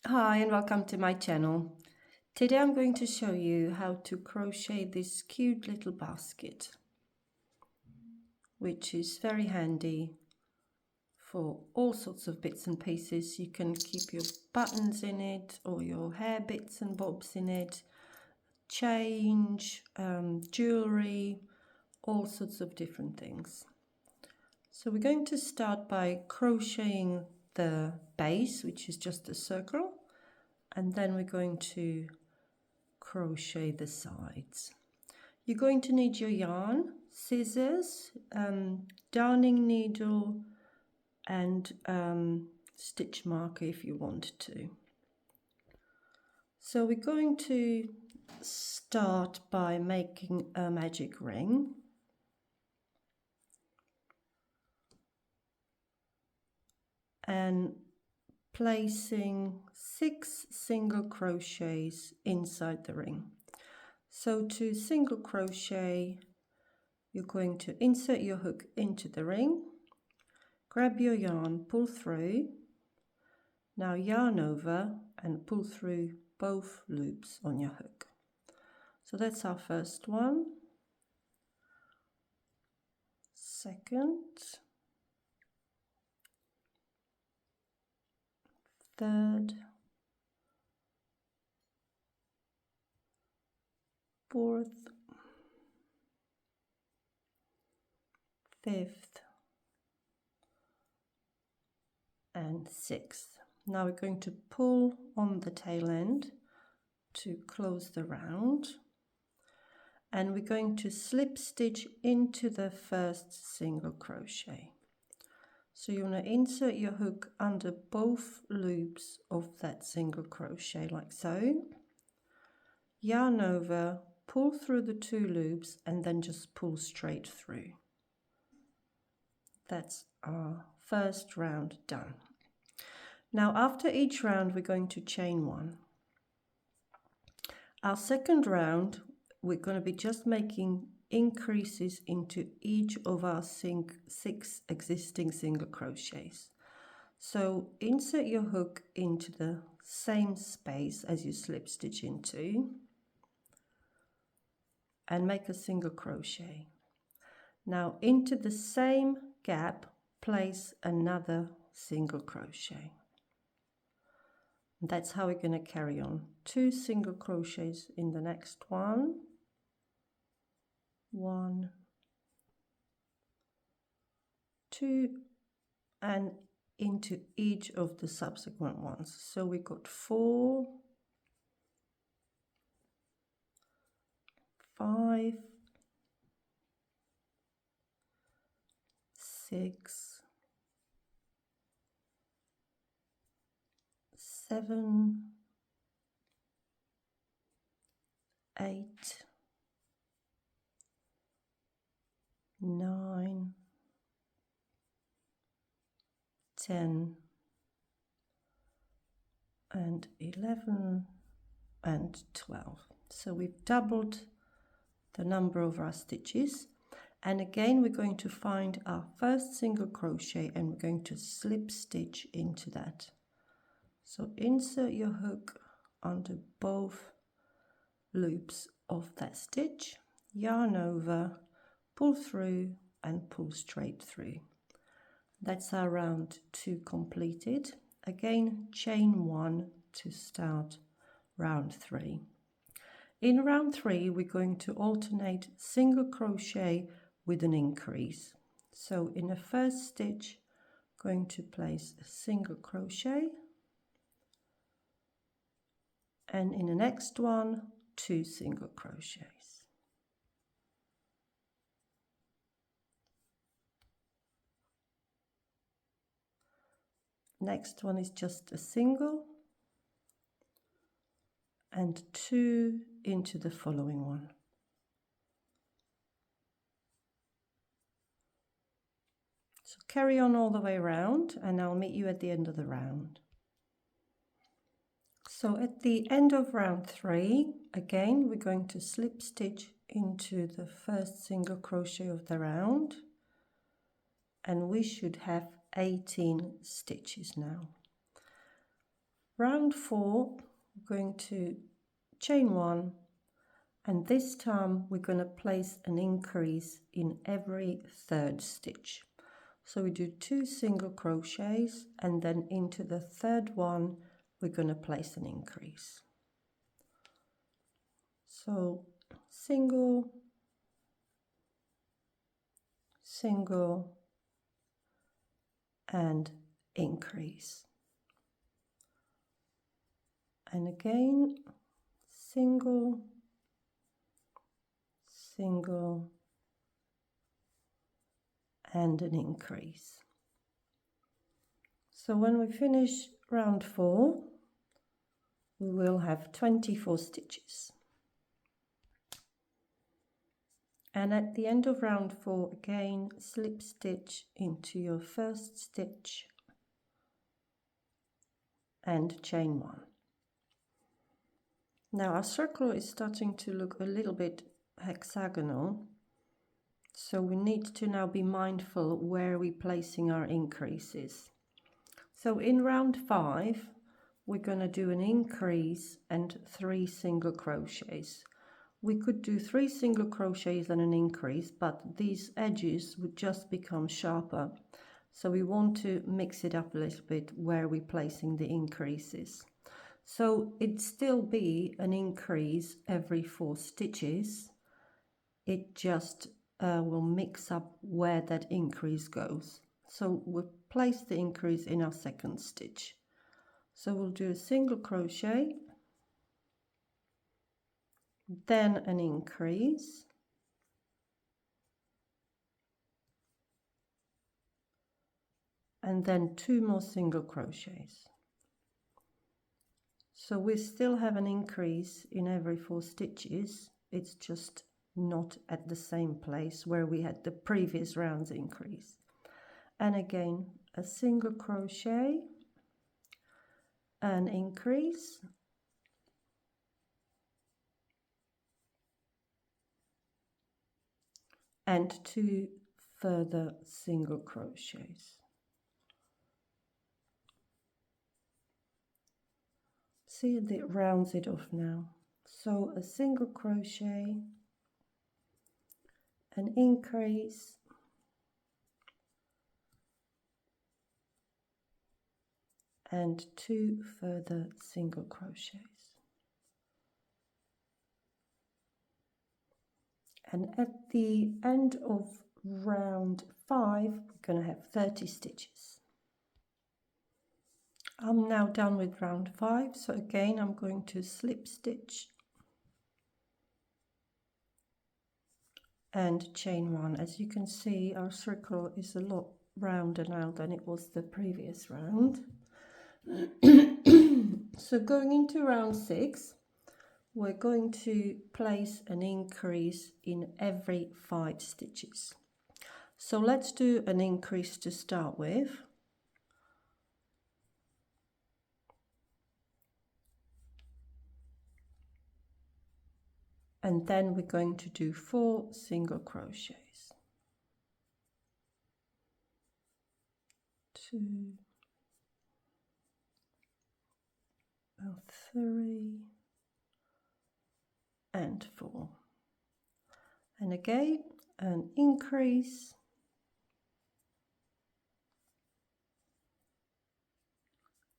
Hi and welcome to my channel. Today I'm going to show you how to crochet this cute little basket, which is very handy for all sorts of bits and pieces. You can keep your buttons in it or your hair bits and bobs in it, change, jewelry, all sorts of different things. So we're going to start by crocheting the base, which is just a circle, and then we're going to crochet the sides. You're going to need your yarn, scissors, darning needle, and stitch marker if you want to. So we're going to start by making a magic ring. And placing 6 single crochets inside the ring. So to single crochet, you're going to insert your hook into the ring, grab your yarn, pull through, now yarn over and pull through both loops on your hook. So that's our first one, second, third, fourth, fifth, and sixth. Now we're going to pull on the tail end to close the round, and we're going to slip stitch into the first single crochet. So you want to insert your hook under both loops of that single crochet like so, yarn over, pull through the 2 loops and then just pull straight through. That's our first round done. Now after each round we're going to chain 1. Our second round we're going to be just making increases into each of our 6 existing single crochets. So insert your hook into the same space as you slip stitch into and make a single crochet. Now into the same gap place another single crochet. That's how we're going to carry on. 2 single crochets in the next one. 1, 2, and into each of the subsequent ones. So we got 4, 5, 6, 7, 8, 9, 10, and 11, and 12. So we've doubled the number of our stitches, and again we're going to find our first single crochet and we're going to slip stitch into that. So insert your hook under both loops of that stitch, yarn over, pull through and pull straight through. That's our round 2 completed. Again, chain 1 to start round 3. In round 3 we're going to alternate single crochet with an increase. So in the first stitch going to place a single crochet, and in the next one 2 single crochets. Next one is just a single and 2 into the following one. So carry on all the way around and I'll meet you at the end of the round. So at the end of round 3, again we're going to slip stitch into the first single crochet of the round, and we should have 18 stitches now. round 4, we're going to chain 1, and this time we're going to place an increase in every 3rd stitch. So we do 2 single crochets, and then into the 3rd one we're going to place an increase. So single, single, and increase, and again single, single, and an increase. So when we finish round 4, we will have 24 stitches. And at the end of round 4, again, slip stitch into your first stitch and chain 1. Now our circle is starting to look a little bit hexagonal, so we need to now be mindful where we're placing our increases. So in round 5, we're going to do an increase and 3 single crochets. We could do 3 single crochets and an increase, but these edges would just become sharper. So we want to mix it up a little bit where we're placing the increases. So it'd still be an increase every 4 stitches. It just will mix up where that increase goes. So we'll place the increase in our 2nd stitch. So we'll do a single crochet, then an increase, and then 2 more single crochets. So we still have an increase in every 4 stitches. It's just not at the same place where we had the previous round's increase. And again, a single crochet, an increase, and 2 further single crochets. See, it rounds it off now. So a single crochet, an increase, and 2 further single crochets. And at the end of round 5, we're going to have 30 stitches. I'm now done with round 5, so again I'm going to slip stitch and chain 1. As you can see, our circle is a lot rounder now than it was the previous round. So going into round 6, we're going to place an increase in every 5 stitches. So let's do an increase to start with. And then we're going to do 4 single crochets. 2, 3, and 4. And again, an increase,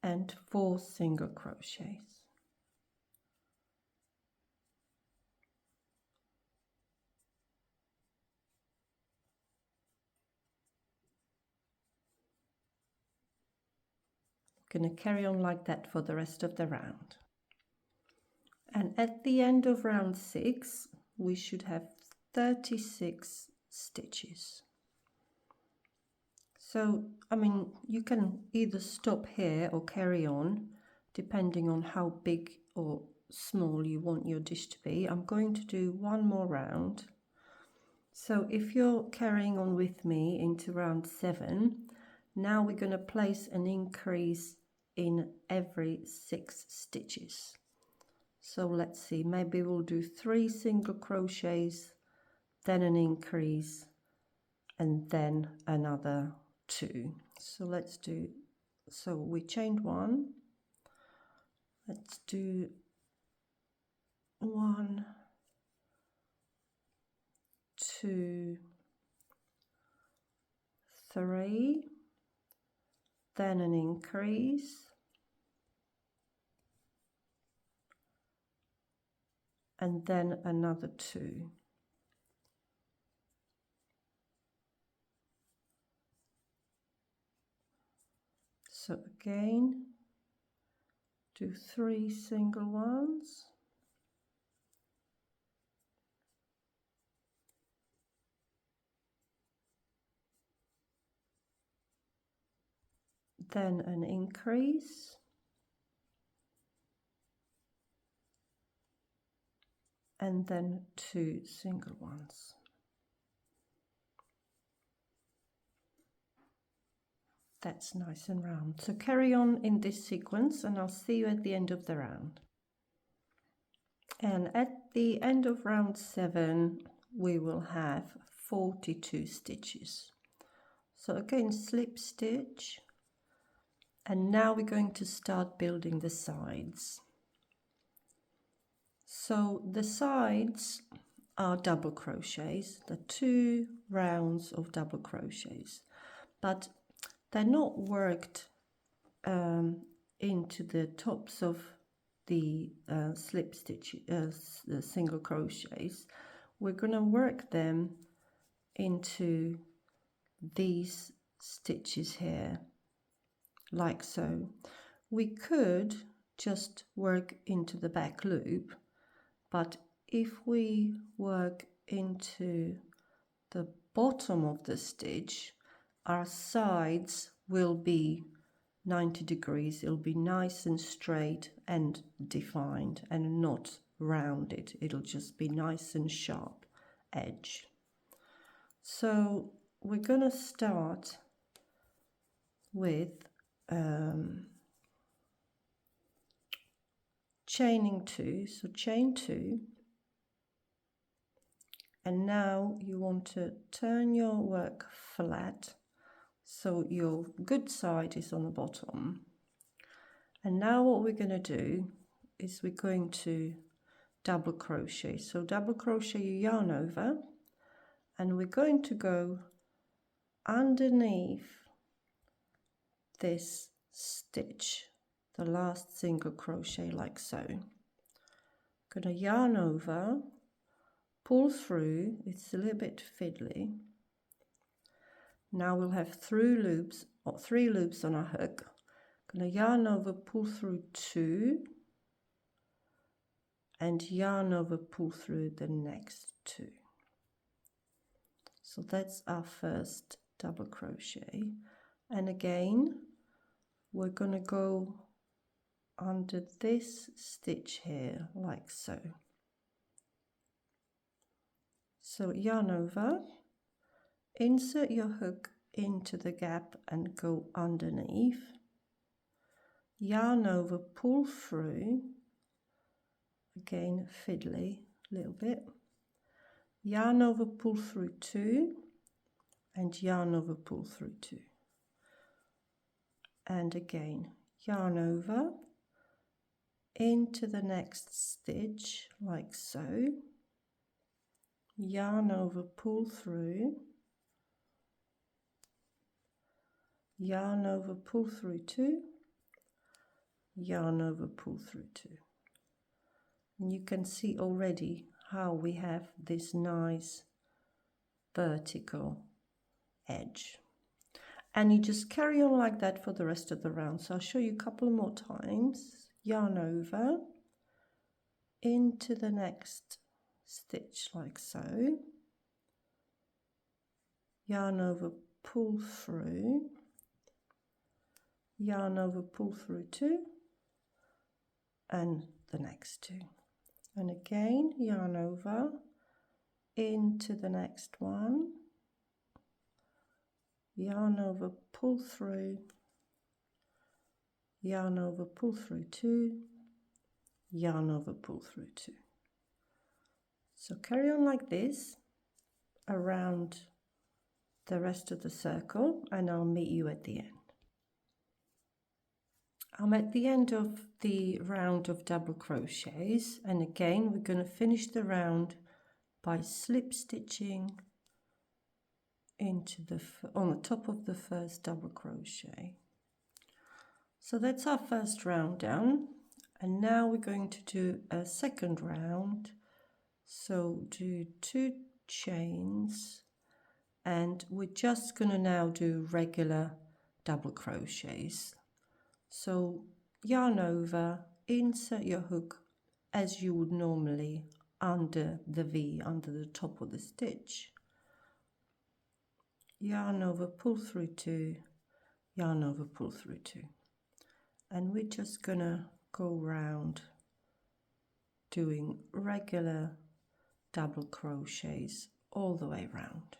and 4 single crochets. Going to carry on like that for the rest of the round. And at the end of round 6, we should have 36 stitches. So, I mean, you can either stop here or carry on, depending on how big or small you want your dish to be. I'm going to do one more round. So if you're carrying on with me into round 7, now we're going to place an increase in every 6 stitches. So let's see, maybe we'll do 3 single crochets, then an increase, and then another 2. So let's do, so we chained 1, Let's do 1, 2, 3, then an increase, and then another 2. So again, do 3 single ones, then an increase, and then 2 single ones. That's nice and round. So carry on in this sequence and I'll see you at the end of the round. And at the end of round 7 we will have 42 stitches. So again, slip stitch, and now we're going to start building the sides. So the sides are double crochets, the 2 rounds of double crochets, but they're not worked into the tops of the slip stitch, the single crochets. We're going to work them into these stitches here, like so. We could just work into the back loop, but if we work into the bottom of the stitch, our sides will be 90 degrees. It'll be nice and straight and defined and not rounded. It'll just be nice and sharp edge. So we're going to start with chaining 2. So chain 2, and now you want to turn your work flat so your good side is on the bottom. And now what we're going to do is we're going to double crochet. So double crochet your yarn over, and we're going to go underneath this stitch, the last single crochet, like so. Going to yarn over, pull through. It's a little bit fiddly. Now we'll have 3 loops on our hook. Going to yarn over, pull through 2, and yarn over, pull through the next 2. So that's our first double crochet. And again, we're going to go under this stitch here, like so. So yarn over, insert your hook into the gap and go underneath, yarn over, pull through, again fiddly a little bit, yarn over, pull through 2, and yarn over, pull through 2, and again yarn over into the next stitch, like so, yarn over, pull through, yarn over, pull through 2, yarn over, pull through 2. And you can see already how we have this nice vertical edge. And you just carry on like that for the rest of the round. So I'll show you a couple more times. Yarn over into the next stitch, like so, yarn over, pull through, yarn over, pull through 2, and the next 2, and again yarn over into the next one, yarn over, pull through, yarn over, pull through 2, yarn over, pull through 2. So carry on like this around the rest of the circle, and I'll meet you at the end. I'm at the end of the round of double crochets, and again we're going to finish the round by slip stitching into on the top of the first double crochet. So that's our first round done, and now we're going to do a second round. So do 2 chains, and we're just going to now do regular double crochets. So yarn over, insert your hook as you would normally under the V, under the top of the stitch. Yarn over, pull through 2, yarn over, pull through 2. And we're just gonna go round doing regular double crochets all the way round.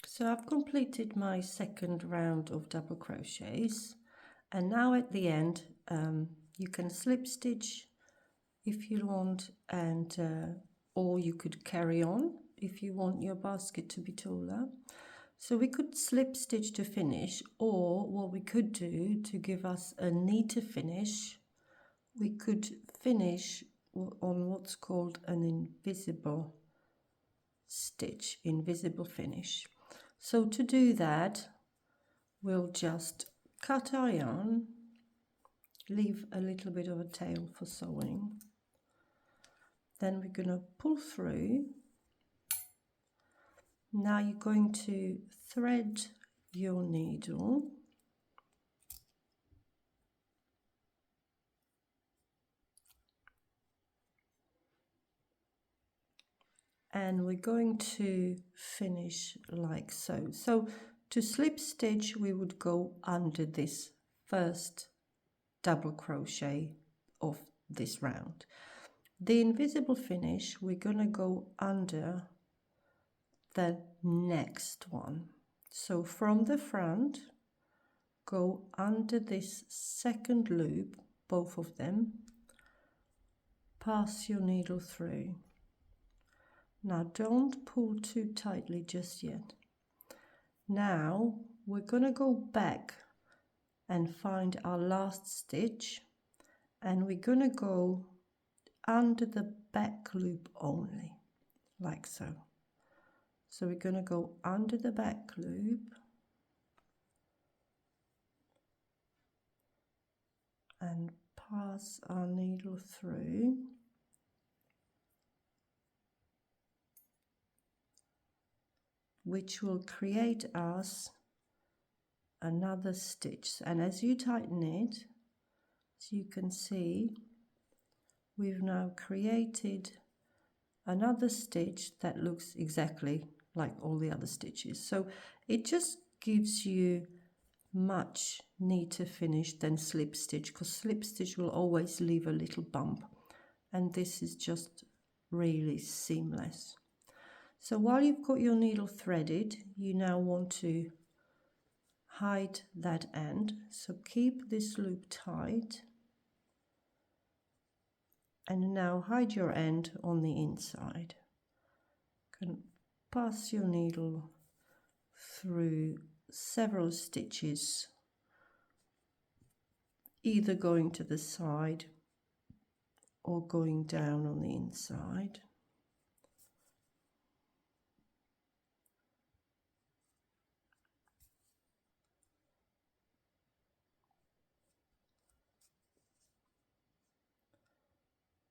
So I've completed my second round of double crochets, and now at the end you can slip stitch if you want, and or you could carry on if you want your basket to be taller. So we could slip stitch to finish, or what we could do to give us a neater finish, we could finish on what's called an invisible stitch, invisible finish. So to do that, we'll just cut our yarn, leave a little bit of a tail for sewing. Then we're going to pull through. Now you're going to thread your needle. And we're going to finish like so. So to slip stitch, we would go under this first double crochet of this round. The invisible finish, we're going to go under the next one. So from the front, go under this second loop, both of them, pass your needle through. Now don't pull too tightly just yet. Now we're going to go back and find our last stitch, and we're going to go under the back loop only, like so. So we're going to go under the back loop and pass our needle through. Which will create us another stitch. And as you tighten it, as you can see, we've now created another stitch that looks exactly like all the other stitches. So it just gives you much neater finish than slip stitch, because slip stitch will always leave a little bump, and this is just really seamless. So while you've got your needle threaded, you now want to hide that end. So keep this loop tight, and now hide your end on the inside. You can pass your needle through several stitches, either going to the side or going down on the inside.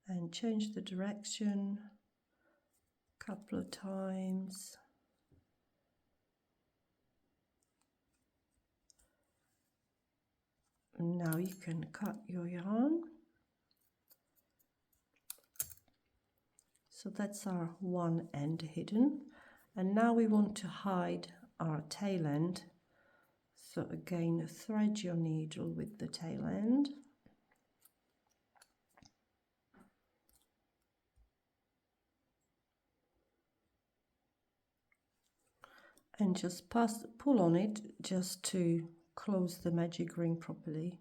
And change the direction a couple of times. And now you can cut your yarn. So that's our one end hidden. And now we want to hide our tail end. So again, thread your needle with the tail end. And just pull on it just to close the magic ring properly.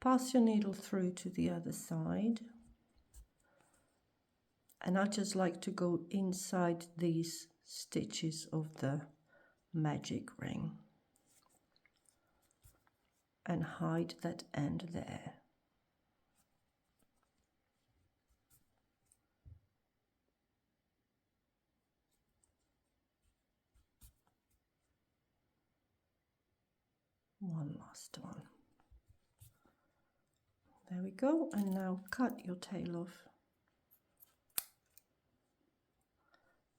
Pass your needle through to the other side. And I just like to go inside these stitches of the magic ring and hide that end there. One last one. There we go, and now cut your tail off.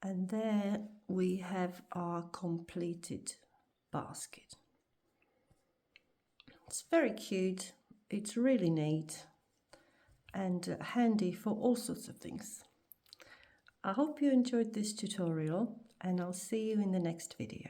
And there we have our completed basket. It's very cute, it's really neat and handy for all sorts of things. I hope you enjoyed this tutorial, and I'll see you in the next video.